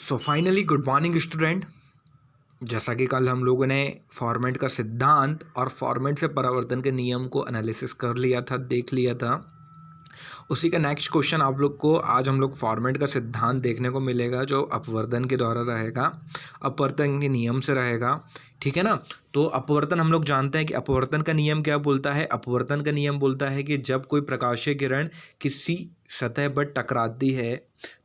So finally good morning student. जैसा कि कल हम लोगों ने फॉर्मेट का सिद्धांत और फॉर्मेट से परावर्तन के नियम को एनालिसिस कर लिया था, देख लिया था। उसी का नेक्स्ट क्वेश्चन आप लोग को आज हम लोग फॉर्मेट का सिद्धांत देखने को मिलेगा, जो अपवर्तन के द्वारा रहेगा, अपवर्तन के नियम से रहेगा। ठीक है ना। तो अपवर्तन हम लोग जानते हैं कि अपवर्तन का नियम क्या बोलता है। अपवर्तन का नियम बोलता है कि जब कोई प्रकाशीय किरण किसी सतह पर टकराती है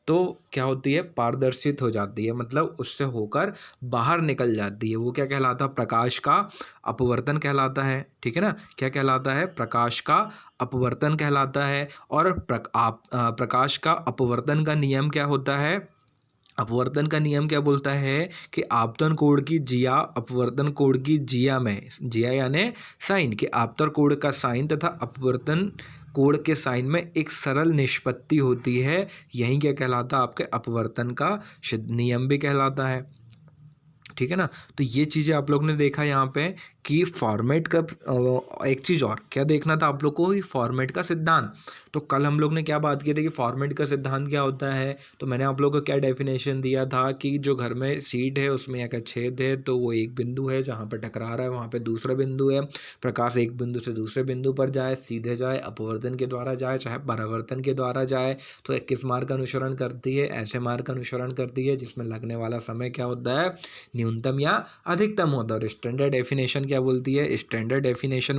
तो क्या होती है, पारदर्शित हो जाती है, मतलब उससे होकर बाहर निकल जाती है। वो क्या कहलाता है, प्रकाश का अपवर्तन कहलाता है। ठीक है ना। क्या कहलाता है, प्रकाश का अपवर्तन कहलाता है। और प्रकाश का अपवर्तन का नियम क्या होता है, अपवर्तन का नियम क्या बोलता है कि आपतन कोण की जिया अपवर्तन कोण की जिया में, जिया यानी साइन, कि आपतन कोण का साइन तथा अपवर्तन कोण के साइन में एक सरल निष्पत्ति होती है। यही क्या कहलाता है, आपके अपवर्तन का नियम भी कहलाता है। ठीक है ना। तो ये चीज़ें आप लोग ने देखा यहाँ पे कि फॉर्मेट का एक चीज़ और क्या देखना था आप लोग को, ही फॉर्मेट का सिद्धांत। तो कल हम लोग ने क्या बात की थी कि फॉर्मेट का सिद्धांत क्या होता है। तो मैंने आप लोग को क्या डेफिनेशन दिया था कि जो घर में सीट है उसमें एक छेद है, तो वो एक बिंदु है, जहाँ पर टकरा रहा है वहाँ पे दूसरा बिंदु है। प्रकाश एक बिंदु से दूसरे बिंदु पर जाए, सीधे जाए, अपवर्तन के द्वारा जाए, चाहे परावर्तन के द्वारा जाए, तो एक किस मार्ग का अनुसरण करती है, ऐसे मार्ग का अनुसरण करती है जिसमें लगने वाला समय क्या होता है, न्यूनतम या अधिकतम होता है। और स्टैंडर्ड डेफिनेशन क्या बोलती है, स्टैंडर्ड डेफिनेशन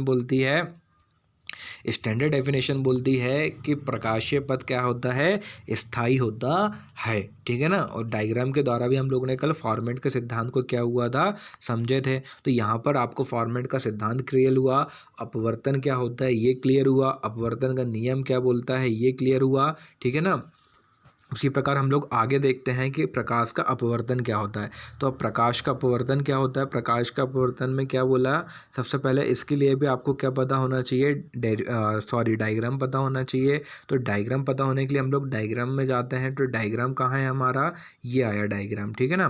बोलती है कि प्रकाशीय पथ क्या होता है, स्थायी होता है। ठीक है ना। और डायग्राम के द्वारा भी हम लोगों ने कल फॉर्मेट के सिद्धांत को क्या हुआ था, समझे थे। तो यहाँ पर आपको फॉर्मेट का सिद्धांत क्लियर हुआ, अपवर्तन क्या होता है ये क्लियर हुआ, अपवर्तन का नियम क्या बोलता है ये क्लियर हुआ। ठीक है ना। उसी प्रकार हम लोग आगे देखते हैं कि प्रकाश का अपवर्तन क्या होता है। तो अब प्रकाश का अपवर्तन क्या होता है, प्रकाश का अपवर्तन में क्या बोला, सबसे पहले इसके लिए भी आपको क्या पता होना चाहिए, डायग्राम पता होना चाहिए। तो डायग्राम पता होने के लिए हम लोग डायग्राम में जाते हैं। तो डायग्राम कहाँ है हमारा, ये आया डायग्राम। ठीक है ना।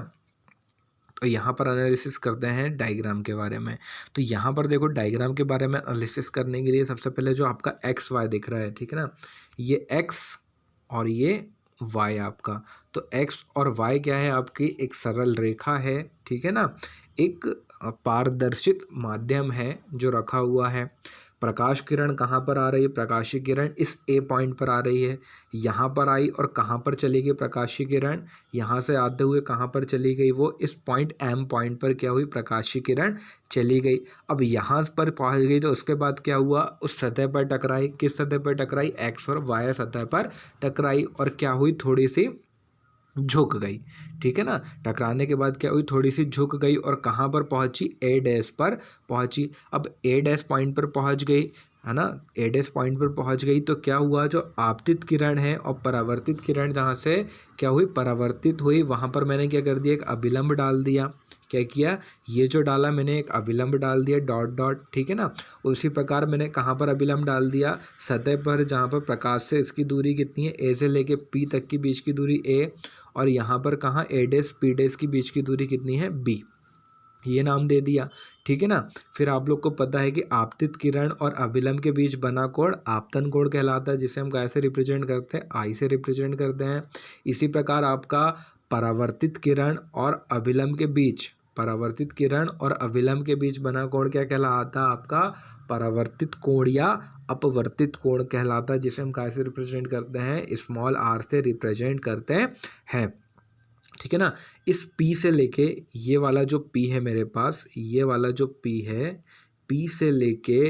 तो यहाँ पर एनालिसिस करते हैं डायग्राम के बारे में। तो यहाँ पर देखो, डायग्राम के बारे में एनालिसिस करने के लिए सबसे पहले जो आपका एक्स वाई दिख रहा है, ठीक है ना, ये एक्स और ये वाई आपका। तो एक्स और वाई क्या है, आपकी एक सरल रेखा है। ठीक है ना। एक पारदर्शित माध्यम है जो रखा हुआ है। प्रकाश किरण कहाँ पर आ रही है, प्रकाशीय किरण इस ए पॉइंट पर आ रही है, यहाँ पर आई और कहाँ पर चली गई प्रकाशीय किरण, यहाँ से आते हुए कहाँ पर चली गई, वो इस पॉइंट एम पॉइंट पर क्या हुई, प्रकाशीय किरण चली गई। अब यहाँ पर पहुँच गई तो उसके बाद क्या हुआ, उस सतह पर टकराई, किस सतह पर टकराई, एक्स और वाई सतह पर टकराई, और क्या हुई, थोड़ी सी झुक गई। ठीक है ना। टकराने के बाद क्या हुई, थोड़ी सी झुक गई और कहाँ पर पहुंची, ए डैश पर पहुंची। अब ए डैश पॉइंट पर पहुंच गई है ना, ए डैश पॉइंट पर पहुंच गई तो क्या हुआ, जो आपतित किरण है और परावर्तित किरण जहाँ से क्या हुई, परावर्तित हुई, वहाँ पर मैंने क्या कर दिया, एक अभिलंब डाल दिया। क्या किया, ये जो डाला मैंने, एक अभिलंब डाल दिया, डॉट डॉट। ठीक है ना। उसी प्रकार मैंने कहाँ पर अभिलंब डाल दिया, सतह पर, जहाँ पर प्रकाश से इसकी दूरी कितनी है, ए से लेके पी तक की बीच की दूरी ए, और यहाँ पर कहाँ, ए डेस पी डेस की बीच की दूरी कितनी है, बी, ये नाम दे दिया। ठीक है ना। फिर आप लोग को पता है कि आपतित किरण और अभिलंब के बीच बना कोण आपतन कोण कहलाता है, जिसे हम कैसे रिप्रेजेंट करते हैं, आई से रिप्रेजेंट करते हैं। इसी प्रकार आपका परावर्तित किरण और अभिलंब के बीच, परावर्तित किरण और अभिलंब के बीच बना कोण क्या कहलाता है, आपका परावर्तित कोण या अपवर्तित कोण कहलाता है, जिसे हम कैसे रिप्रेजेंट करते हैं, स्मॉल आर से रिप्रेजेंट करते हैं। ठीक है ना। इस P से लेके ये वाला जो P है मेरे पास, ये वाला जो P है, P से लेके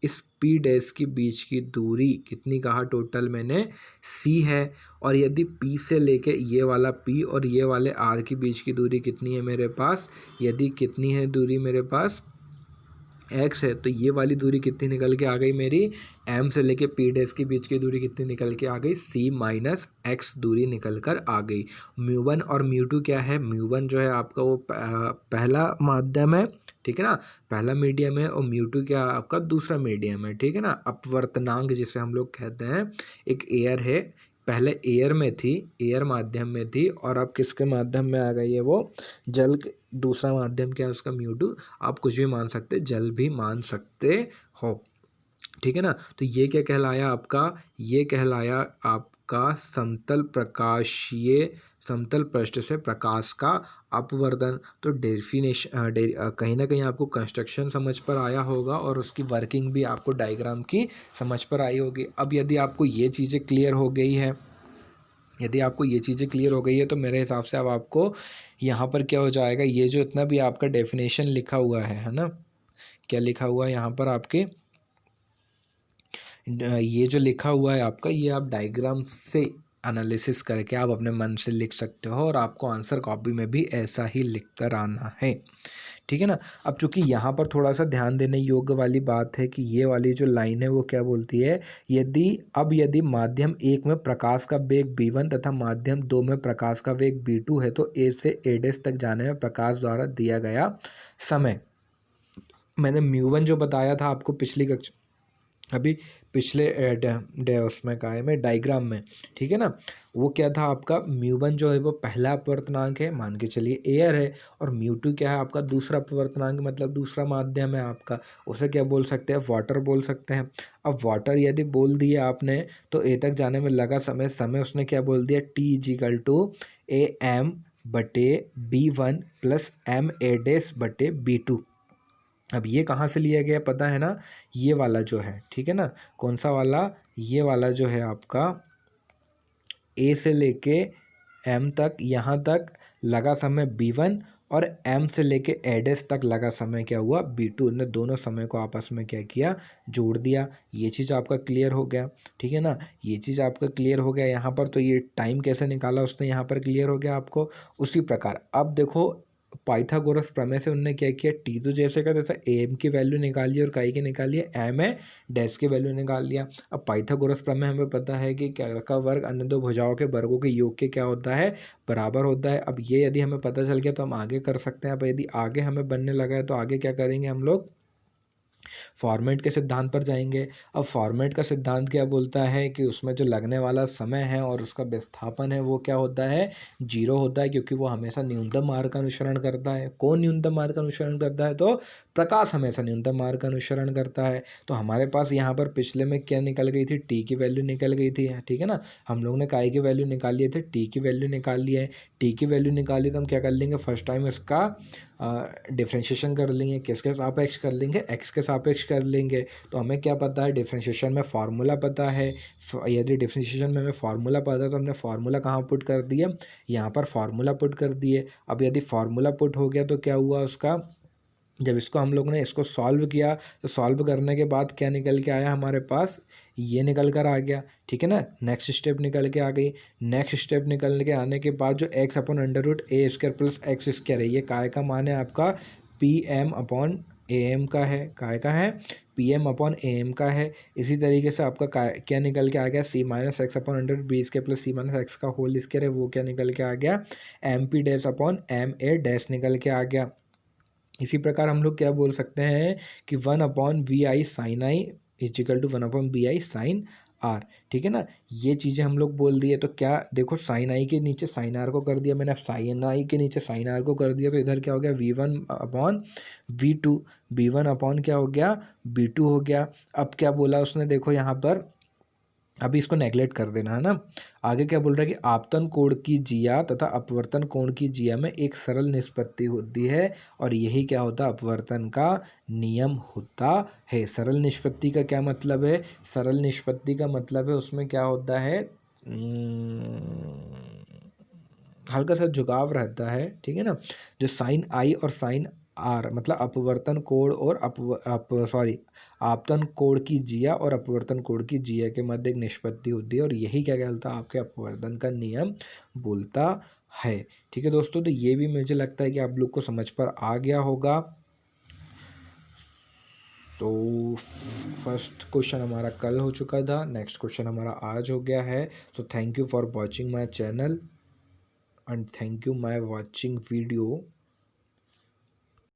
इस P डैश के बीच की दूरी कितनी कहा, टोटल मैंने C है। और यदि P से लेके ये वाला P और ये वाले R के बीच की दूरी कितनी है मेरे पास, यदि कितनी है दूरी मेरे पास, एक्स है, तो ये वाली दूरी कितनी निकल के आ गई मेरी, एम से लेके पी डैश के बीच की दूरी कितनी निकल के आ गई, सी माइनस एक्स दूरी निकल कर आ गई। म्यू वन और म्यू टू क्या है, म्यू वन जो है आपका वो पहला माध्यम है। ठीक है ना, पहला मीडियम है, और म्यू टू क्या आपका दूसरा मीडियम है। ठीक है ना। अपवर्तनांक जिसे हम लोग कहते हैं, एक एयर है, पहले एयर में थी, एयर माध्यम में थी, और अब किसके माध्यम में आ गई है, वो जल दूसरा माध्यम क्या है उसका, म्यू टू, आप कुछ भी मान सकते, जल भी मान सकते हो। ठीक है ना। तो ये क्या कहलाया आपका, ये कहलाया आप का समतल पृष्ठ से प्रकाश का अपवर्तन। तो कहीं ना कहीं आपको कंस्ट्रक्शन समझ पर आया होगा और उसकी वर्किंग भी आपको डायग्राम की समझ पर आई होगी। अब यदि आपको ये चीज़ें क्लियर हो गई है, तो मेरे हिसाब से अब आपको यहाँ पर क्या हो जाएगा, ये जो इतना भी आपका डेफिनेशन लिखा हुआ है ना, क्या लिखा हुआ है यहाँ पर आपके, ये जो लिखा हुआ है आपका, ये आप डायग्राम से एनालिसिस करके आप अपने मन से लिख सकते हो और आपको आंसर कॉपी में भी ऐसा ही लिख कर आना है, ठीक है ना। अब चूंकि यहाँ पर थोड़ा सा ध्यान देने योग्य वाली बात है कि ये वाली जो लाइन है वो क्या बोलती है, यदि माध्यम 1 में प्रकाश का वेग v1 तथा माध्यम 2 में प्रकाश का वेग v2 है तो a से a' तक जाने में प्रकाश द्वारा दिया गया समय, मैंने म्यू1 जो बताया था आपको पिछली कक्षा, अभी पिछले उसमें कहा है मैं डायग्राम में, ठीक है ना, वो क्या था आपका, म्यू1 जो है वो पहला अपवर्तनांक है, मान के चलिए एयर है, और म्यू2 क्या है आपका दूसरा अपवर्तनांक, मतलब दूसरा माध्यम है आपका, उसे क्या बोल सकते हैं, वाटर बोल सकते हैं। अब वाटर यदि बोल दिए आपने तो ए तक जाने में लगा समय उसने क्या बोल दिया, T=AM/B1 + MA' B2। अब ये कहाँ से लिया गया पता है ना, ये वाला जो है, ठीक है ना, कौन सा वाला, ये वाला जो है आपका ए से लेके एम तक, यहाँ तक लगा समय b1 और एम से लेके एडेस तक लगा समय क्या हुआ b2, ने दोनों समय को आपस में क्या किया, जोड़ दिया। ये चीज़ आपका क्लियर हो गया, ठीक है ना, ये चीज़ आपका क्लियर हो गया यहाँ पर। तो ये टाइम कैसे निकाला उसने यहाँ पर क्लियर हो गया आपको। उसी प्रकार अब देखो पाइथागोरस प्रमेय से उन्होंने क्या किया, टी तो जैसे का जैसा एम की वैल्यू निकाली और काई की निकाली है, एम है डैश की वैल्यू निकाल लिया। अब पाइथागोरस प्रमेय हमें पता है कि क्या का वर्ग अन्य दो भुजाओं के वर्गों के योग के क्या होता है, बराबर होता है। अब ये यदि हमें पता चल गया तो हम आगे कर सकते हैं। अब यदि आगे हमें बनने लगा है तो आगे क्या करेंगे हम लोग, फॉर्मेट के सिद्धांत पर जाएंगे। अब फॉर्मेट का सिद्धांत क्या बोलता है कि उसमें जो लगने वाला समय है और उसका विस्थापन है वो क्या होता है, 0 होता है, क्योंकि वो हमेशा न्यूनतम मार्ग का अनुसरण करता है। कौन न्यूनतम मार्ग का अनुसरण करता है, तो प्रकाश हमेशा न्यूनतम मार्ग का अनुसरण करता है। तो हमारे पास यहाँ पर पिछले में क्या निकल गई थी, टी की वैल्यू निकल गई थी, ठीक है ना। हम लोग ने काई की वैल्यू निकाल लिए थे, टी की वैल्यू निकाल ली है। टी की वैल्यू निकाली तो हम क्या कर लेंगे, फर्स्ट टाइम इसका डिफ्रेंशिएशन कर लेंगे, किसके सापेक्ष कर लेंगे, एक्स के सापेक्ष कर लेंगे। तो हमें क्या पता है, डिफ्रेंशिएशन में फार्मूला पता है। यदि डिफ्रेंशिएशन में हमें फार्मूला पता है तो हमने फार्मूला कहाँ पुट कर दिया, यहाँ पर फार्मूला पुट कर दिए। अब यदि फार्मूला पुट हो गया तो क्या हुआ उसका, जब इसको हम लोग ने इसको सॉल्व किया तो सॉल्व करने के बाद क्या निकल के आया हमारे पास, ये निकल कर आ गया, ठीक है ना। नेक्स्ट स्टेप निकल के आ गई। नेक्स्ट स्टेप निकल के आने के बाद जो x/√a² + x² है, ये काय का मान है आपका Pm/am का है, काय का है, Pm/am का है। इसी तरीके से आपका क्या निकल के आ गया, c-x/√b² + c-x का होल स्क्वायर है, वो क्या निकल के आ गया, Mp'/ma' निकल के आ गया। इसी प्रकार हम लोग क्या बोल सकते हैं कि 1/vi sin i = 1/bi sin r, ठीक है ना। ये चीज़ें हम लोग बोल दिए। तो क्या देखो, साइन आई के नीचे साइन आर को कर दिया मैंने, साइन आई के नीचे साइन आर को कर दिया, तो इधर क्या हो गया, v1/v2, v1 क्या हो गया, v2 हो गया। अब क्या बोला उसने, देखो यहाँ पर अभी इसको नेगलेक्ट कर देना है ना। आगे क्या बोल रहा है कि आपतन कोण की जिया तथा अपवर्तन कोण की जिया में एक सरल निष्पत्ति होती है और यही क्या होता है, अपवर्तन का नियम होता है। सरल निष्पत्ति का क्या मतलब है, सरल निष्पत्ति का मतलब है उसमें क्या होता है, हल्का सा झुकाव रहता है, ठीक है ना। जो साइन आई और साइन आर मतलब अपवर्तन कोण और आपतन कोण की जिया और अपवर्तन कोण की जिया के मध्य एक निष्पत्ति होती है और यही क्या कहलाता है, आपके अपवर्तन का नियम बोलता है। ठीक है दोस्तों, तो ये भी मुझे लगता है कि आप लोग को समझ पर आ गया होगा। तो फर्स्ट क्वेश्चन हमारा कल हो चुका था, नेक्स्ट क्वेश्चन हमारा आज हो गया है। So thank you for watching my channel and thank you my watching video.